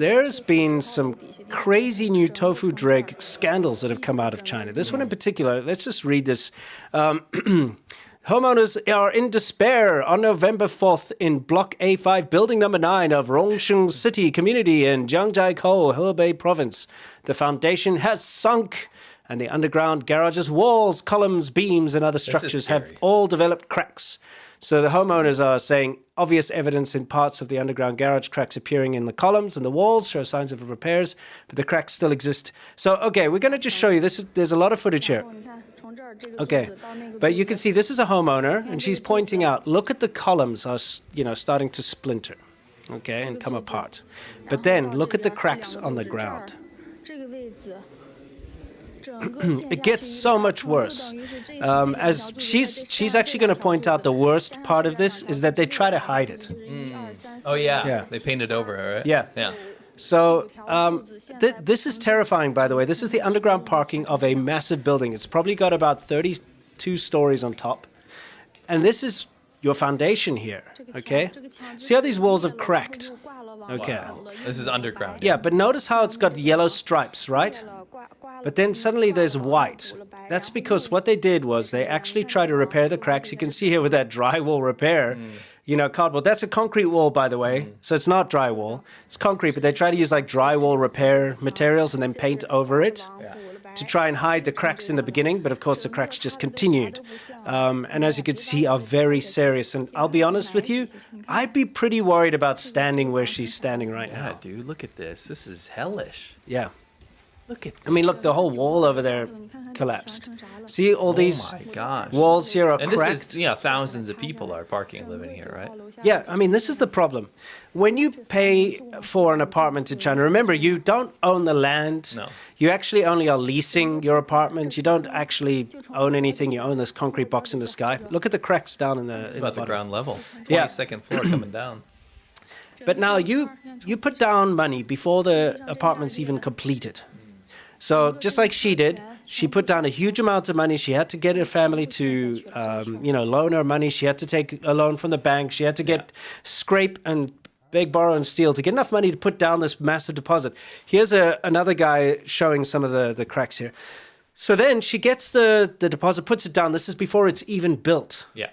there's been some crazy new tofu dreg scandals that have come out of China. This one in particular, let's just read this. Homeowners are in despair on November 4th in Block A5, Building Number 9 of Rongsheng City Community in Jiangjiakou, Hebei Province. The foundation has sunk, and the underground garage's walls, columns, beams, and other structures have all developed cracks. So the homeowners are saying obvious evidence in parts of the underground garage, cracks appearing in the columns and the walls show signs of repairs, but the cracks still exist. So, okay, we're going to just show you this. There's a lot of footage here. Okay, but you can see this is a homeowner, and she's pointing out, look at the columns are, starting to splinter, okay, and come apart. But then look at the cracks on the ground. It gets so much worse. As she's actually going to point out, the worst part of this is that they try to hide it. Oh yeah, they painted over her, right? Yeah. So this is terrifying, by the way. This is the underground parking of a massive building. It's probably got about 32 stories on top. And this is your foundation here, okay? See how these walls have cracked? Okay. Wow. This is underground. Yeah, but notice how it's got yellow stripes, right? But then suddenly there's white. That's because what they did was they actually tried to repair the cracks. You can see here with that drywall repair, cardboard. That's a concrete wall, by the way. So it's not drywall. It's concrete, but they try to use like drywall repair materials and then paint over it to try and hide the cracks in the beginning. But of course, the cracks just continued. And as you can see, are very serious. And I'll be honest with you, I'd be pretty worried about standing where she's standing right now. Yeah, dude, look at this. This is hellish. Yeah. Look at this. I mean, look, the whole wall over there collapsed. See all these walls here are cracked? And this is, thousands of people are parking and living here, right? Yeah, I mean, this is the problem. When you pay for an apartment in China, remember, you don't own the land. No. You actually only are leasing your apartment. You don't actually own anything. You own this concrete box in the sky. Look at the cracks down in the It's about the ground level. 22nd floor coming down. But now you put down money before the apartment's even completed. So just like she did, she put down a huge amount of money. She had to get her family to, loan her money. She had to take a loan from the bank. She had to scrape and beg, borrow, and steal to get enough money to put down this massive deposit. Here's another guy showing some of the cracks here. So then she gets the deposit, puts it down. This is before it's even built. Yeah.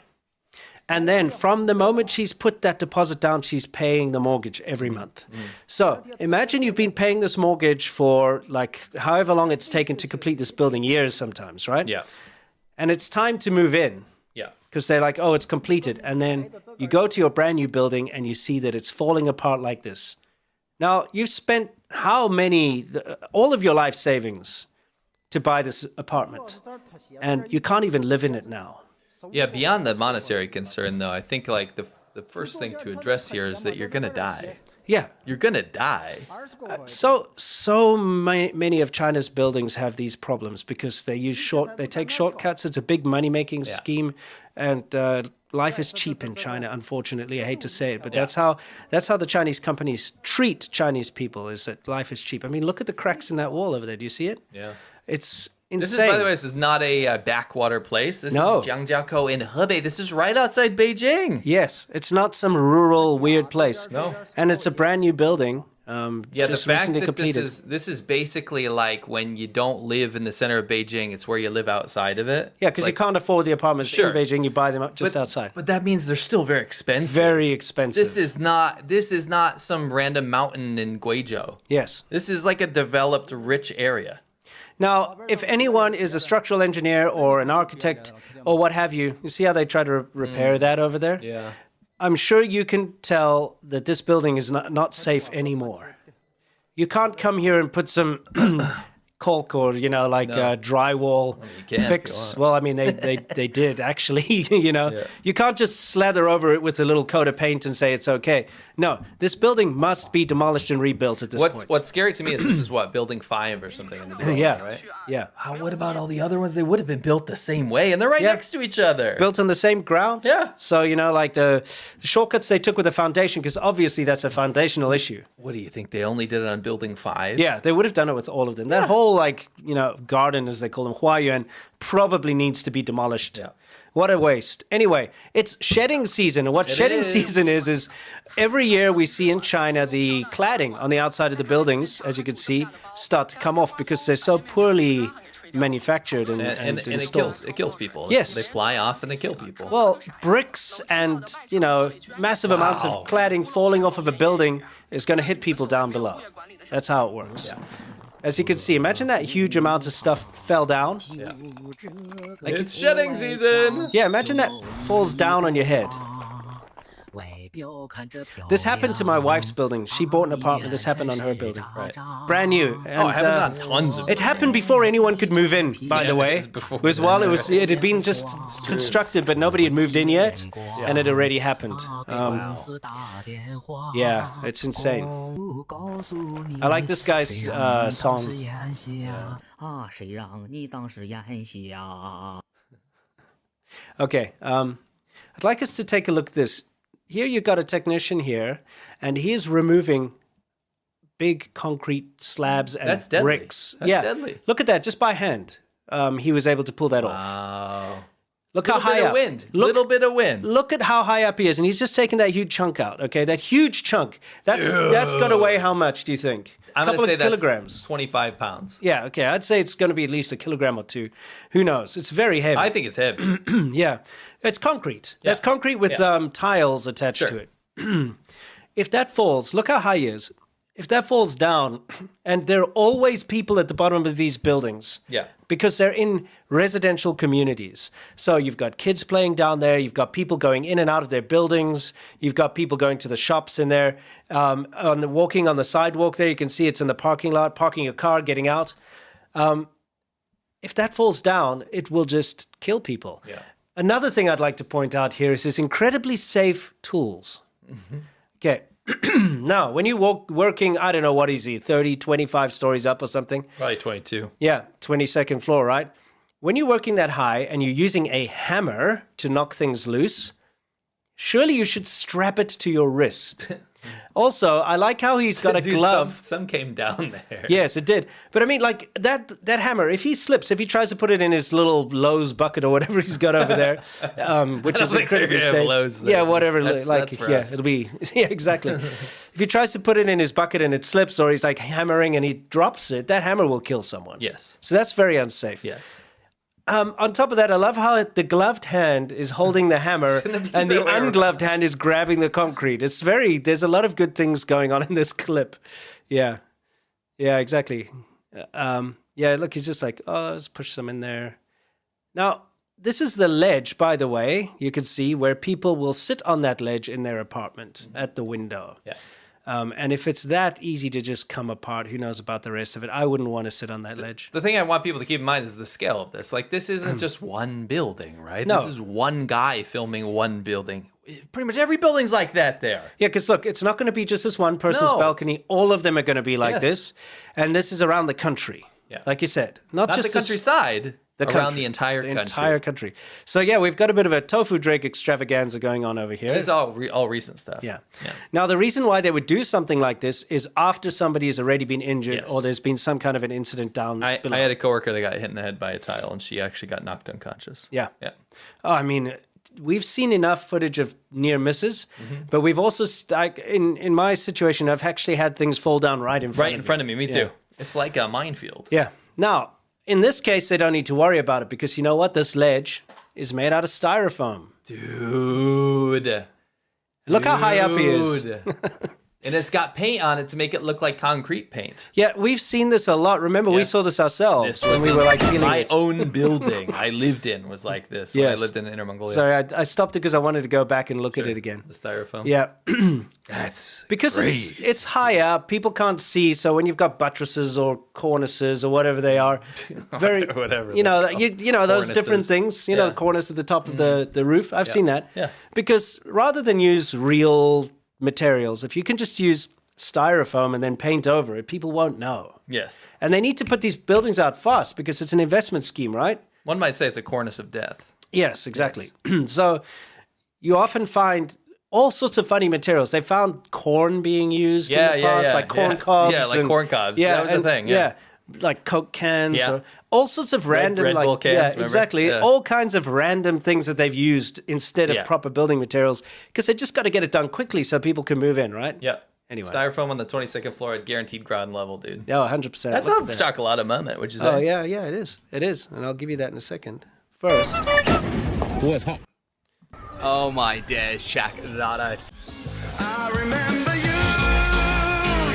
And then from the moment she's put that deposit down, she's paying the mortgage every month. So imagine you've been paying this mortgage for like however long it's taken to complete this building, years sometimes, right? Yeah. And it's time to move in. Yeah. Because they're like, oh, it's completed. And then you go to your brand new building and you see that it's falling apart like this. Now, you've spent all of your life savings to buy this apartment. And you can't even live in it now. Yeah, beyond the monetary concern, though, I think like the first thing to address here is that you're gonna die. Yeah, you're gonna die. So many of China's buildings have these problems because they take shortcuts. It's a big money-making scheme, and life is cheap in China. Unfortunately, I hate to say it, but that's how the Chinese companies treat Chinese people. Is that life is cheap? I mean, look at the cracks in that wall over there. Do you see it? Yeah, it's insane. This is, by the way, this is not a backwater place. This is Jiangjiakou in Hebei. This is right outside Beijing. Yes, it's not some rural weird place. No, and it's a brand new building. The fact that this is basically like when you don't live in the center of Beijing, it's where you live outside of it. Yeah, because you can't afford the apartments in Beijing, you buy them up just outside. But that means they're still very expensive. Very expensive. This is not some random mountain in Guizhou. Yes. This is like a developed, rich area. Now, if anyone is a structural engineer or an architect or what have you, you see how they try to repair that over there? Yeah. I'm sure you can tell that this building is not safe anymore. You can't come here and put some caulk or, drywall fix. Well, I mean, they did actually, You can't just slather over it with a little coat of paint and say it's okay. No, this building must be demolished and rebuilt at this point. What's scary to me is this is building 5 or something in the development, right? Yeah. What about all the other ones? They would have been built the same way, and they're right next to each other. Built on the same ground? Yeah. So, like the shortcuts they took with the foundation, because obviously that's a foundational issue. What do you think? They only did it on building 5? Yeah, they would have done it with all of them. That whole, garden, as they call them, huayuan, probably needs to be demolished. Yeah. What a waste. Anyway, it's shedding season. And what shedding season is every year we see in China the cladding on the outside of the buildings, as you can see, start to come off because they're so poorly manufactured and installed. It kills people. Yes. They fly off and they kill people. Well, bricks and, massive amounts of cladding falling off of a building is going to hit people down below. That's how it works. Yeah. As you can see, imagine that huge amount of stuff fell down. Yeah. It's shedding season. Yeah, imagine that falls down on your head. This happened to my wife's building. She bought an apartment. This happened on her building. Right. Brand new. And, it happens on tons of it happened before anyone could move in, by the way. It was while it had been just constructed, but nobody had moved in yet, and it already happened. Yeah, it's insane. I like this guy's song. Okay, I'd like us to take a look at this. Here you've got a technician here, and he is removing big concrete slabs and bricks. That's deadly. Look at that, just by hand. He was able to pull that off. Wow. Look how high up. Little bit of wind. Look at how high up he is, and he's just taking that huge chunk out. Okay, that huge chunk. That's got to weigh how much? Do you think? I'm going to say kilograms. That's 25 pounds. Yeah. Okay, I'd say it's going to be at least a kilogram or two. Who knows? It's very heavy. I think it's heavy. Yeah, it's concrete. Yeah. That's concrete with tiles attached to it. If that falls, look how high he is. If that falls down, and there are always people at the bottom of these buildings. Yeah. Because they're in residential communities. So you've got kids playing down there. You've got people going in and out of their buildings. You've got people going to the shops in there. Walking on the sidewalk there, you can see it's in the parking lot, parking a car, getting out. If that falls down, it will just kill people. Yeah. Another thing I'd like to point out here is this incredibly safe tools. Mm-hmm. Okay. Now, when you working, I don't know, what is he, 30, 25 stories up or something? Probably 22. Yeah, 22nd floor, right? When you're working that high and you're using a hammer to knock things loose, surely you should strap it to your wrist. Also, I like how he's got a glove. Some came down there. Yes, it did. But I mean, like, that hammer, if he slips, if he tries to put it in his little Lowe's bucket or whatever he's got over there, which is incredibly safe. Yeah, whatever. It'll be, exactly. If he tries to put it in his bucket and it slips, or he's like hammering and he drops it, that hammer will kill someone. Yes. So that's very unsafe. Yes. On top of that, I love how the gloved hand is holding the hammer and the ungloved hand is grabbing the concrete. There's a lot of good things going on in this clip. Yeah. Yeah, exactly. Look, he's just like, let's push some in there. Now, this is the ledge, by the way, you can see where people will sit on that ledge in their apartment at the window. Yeah. And if it's that easy to just come apart, who knows about the rest of it? I wouldn't want to sit on that ledge. The thing I want people to keep in mind is the scale of this. Like, this isn't just one building, right? No. This is one guy filming one building. Pretty much every building's like that there. Yeah, because look, it's not going to be just this one person's balcony. All of them are going to be like this. And this is around the country. Yeah. Like you said. Not just the countryside. Around the entire country. The entire country. So yeah, we've got a bit of a tofu Dreg extravaganza going on over here. This is all recent stuff. Yeah. Now, the reason why they would do something like this is after somebody has already been injured or there's been some kind of an incident down below. I had a coworker that got hit in the head by a tile, and she actually got knocked unconscious. Yeah. Yeah. Oh, I mean, we've seen enough footage of near misses, but we've also, in my situation, I've actually had things fall down right in front of me. Right in front of me. Me too. It's like a minefield. Yeah. Now, in this case, they don't need to worry about it because you know what? This ledge is made out of styrofoam. Dude. Look how high up he is. And it's got paint on it to make it look like concrete paint. Yeah, we've seen this a lot. Remember, we saw this ourselves when we were like feeling my own building I lived in was like this when I lived in Inner Mongolia. Sorry, I stopped it because I wanted to go back and look at it again. The styrofoam. Yeah. That's because it's high up, people can't see. So when you've got buttresses or cornices or whatever they are, whatever you know those different things. You know, the cornice at the top of the roof. I've seen that. Yeah. Because rather than use real materials, if you can just use styrofoam and then paint over it, people won't know. Yes. And they need to put these buildings out fast because it's an investment scheme, right? One might say it's a cornice of death. Yes, exactly. Yes. So you often find all sorts of funny materials. They found corn being used in the past, like corn cobs. Yeah, like corn cobs. Yeah, that was the thing. Yeah. like Coke cans, Yeah. or all sorts of random, Red Bull cans, remember? exactly, Yeah. all kinds of random things that they've used instead of proper building materials because they just got to get it done quickly so people can move in, right? Yeah. Anyway. Styrofoam on the 22nd floor at guaranteed ground level, dude. Yeah, 100%. That's a chocolate moment, which is Oh, yeah, it is. It is. And I'll give you that in a second. First. Oh my days, check that out. I remember you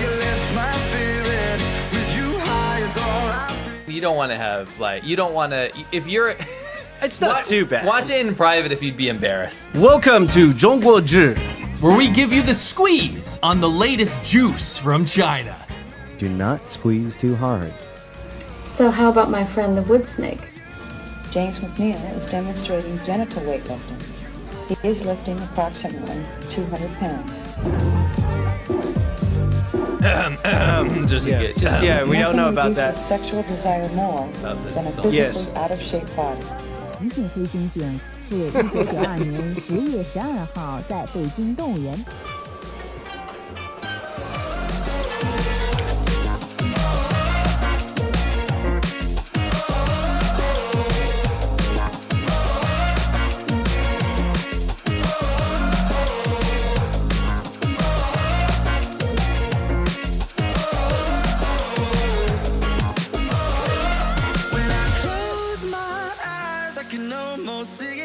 lift my spirit, with you high is all I feel. You don't want to have, like, if you're... It's not too bad. Watch it in private if you'd be embarrassed. Welcome to 中国志, Where we give you the squeeze on the latest juice from China. Do not squeeze too hard. So how about my friend the wood snake? James McNeil is demonstrating genital weightlifting. He is lifting approximately 200 pounds. Just in case. we all know about that. Nothing reduces sexual desire more than a physically Yes. out-of-shape body. 雌性黑猩猩是1992年10月12号在北京动物园。When I close my eyes, I can almost see